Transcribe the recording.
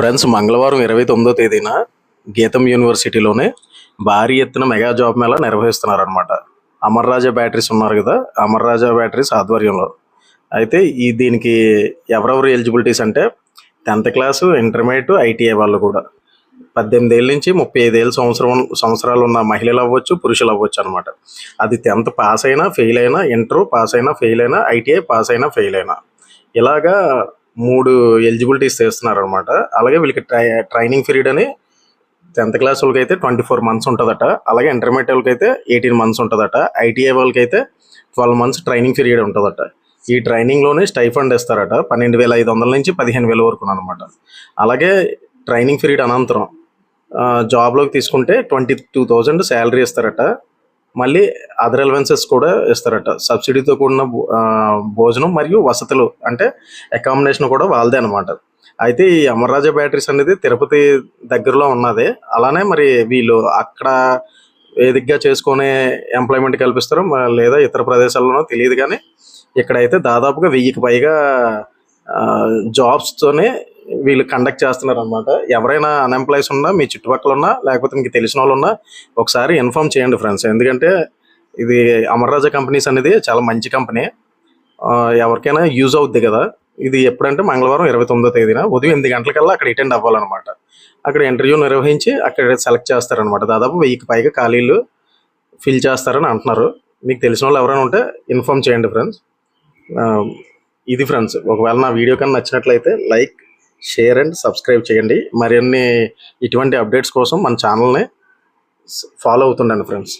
Friends, మంగళవారం 29వ తేదీన గీతం యూనివర్సిటీలోనే భారీ ఎత్తున మెగా జాబ్ మేళా నిర్వహిస్తున్నారనమాట. అమర్ రాజా బ్యాటరీస్ ఉన్నారు కదా, అమర్ రాజా బ్యాటరీస్ ఆధ్వర్యంలో. అయితే దీనికి ఎవరెవరు ఎలిజిబిలిటీస్ అంటే 10th క్లాసు, ఇంటర్మీడియట్, ఐటీఐ వాళ్ళు కూడా 18 ఏళ్ళ నుంచి 35 సంవత్సరాలు ఉన్న మహిళలు అవ్వచ్చు, పురుషులు అవ్వచ్చు అనమాట. అది 10th పాస్ అయినా, ఫెయిల్ అయినా, ఇంటర్ పాస్ అయినా, ఫెయిల్ అయినా, ఐటీఐ పాస్ అయినా, ఫెయిల్ అయినా, ఇలాగా 3 ఎలిజిబిలిటీస్ చేస్తున్నారనమాట. అలాగే వీళ్ళకి ట్రైనింగ్ పీరియడ్ అని 10th క్లాస్ వాళ్ళకి అయితే 24 months ఉంటుందట. అలాగే ఇంటర్మీడియట్ వాళ్ళకి అయితే 18 months ఉంటుందట. ఐటీఐ వాళ్ళకి అయితే 12 months ట్రైనింగ్ పీరియడ్ ఉంటుందట. ఈ ట్రైనింగ్లోనే స్టైఫండ్ ఇస్తారట 12,500 నుంచి 15,000 వరకు అనమాట. అలాగే ట్రైనింగ్ పీరియడ్ అనంతరం జాబ్లోకి తీసుకుంటే 22,000 శాలరీ ఇస్తారట. మళ్ళీ అదర్ అలవెన్సెస్ కూడా ఇస్తారట. సబ్సిడీతో కూడిన భోజనం మరియు వసతులు అంటే అకామిడేషన్ కూడా వాళ్ళదే అనమాట. అయితే ఈ అమర్ రాజా బ్యాటరీస్ అనేది తిరుపతి దగ్గరలో ఉన్నది. అలానే మరి వీళ్ళు అక్కడ వేదికగా చేసుకునే ఎంప్లాయ్మెంట్ కల్పిస్తారో లేదా ఇతర ప్రదేశాల్లోనో తెలియదు, కానీ ఇక్కడైతే దాదాపుగా 1000కి పైగా జాబ్స్తోనే వీళ్ళు కండక్ట్ చేస్తున్నారు అనమాట. ఎవరైనా అన్ఎంప్లాయీస్ ఉన్నా, మీ చుట్టుపక్కల ఉన్నా, లేకపోతే మీకు తెలిసిన వాళ్ళు ఉన్నా ఒకసారి ఇన్ఫామ్ చేయండి ఫ్రెండ్స్. ఎందుకంటే ఇది అమర్ రాజా కంపెనీస్ అనేది చాలా మంచి కంపెనీ, ఎవరికైనా యూజ్ అవుద్ది కదా. ఇది ఎప్పుడంటే మంగళవారం 29వ తేదీన ఉదయం 8 గంటలకల్లా అక్కడ అటెండ్ అవ్వాలన్నమాట. అక్కడ ఇంటర్వ్యూ నిర్వహించి అక్కడ సెలెక్ట్ చేస్తారనమాట. దాదాపు 1000కి పైగా ఖాళీలు ఫిల్ చేస్తారని అంటున్నారు. మీకు తెలిసిన వాళ్ళు ఎవరైనా ఉంటే ఇన్ఫామ్ చేయండి ఫ్రెండ్స్. ఇది ఫ్రెండ్స్, ఒకవేళ నా వీడియో కన్నా నచ్చినట్లయితే లైక్, షేర్ అండ్ సబ్స్క్రైబ్ చేయండి. మరిన్ని ఇటువంటి అప్డేట్స్ కోసం మన ఛానల్ని ఫాలో అవుతుండండి ఫ్రెండ్స్.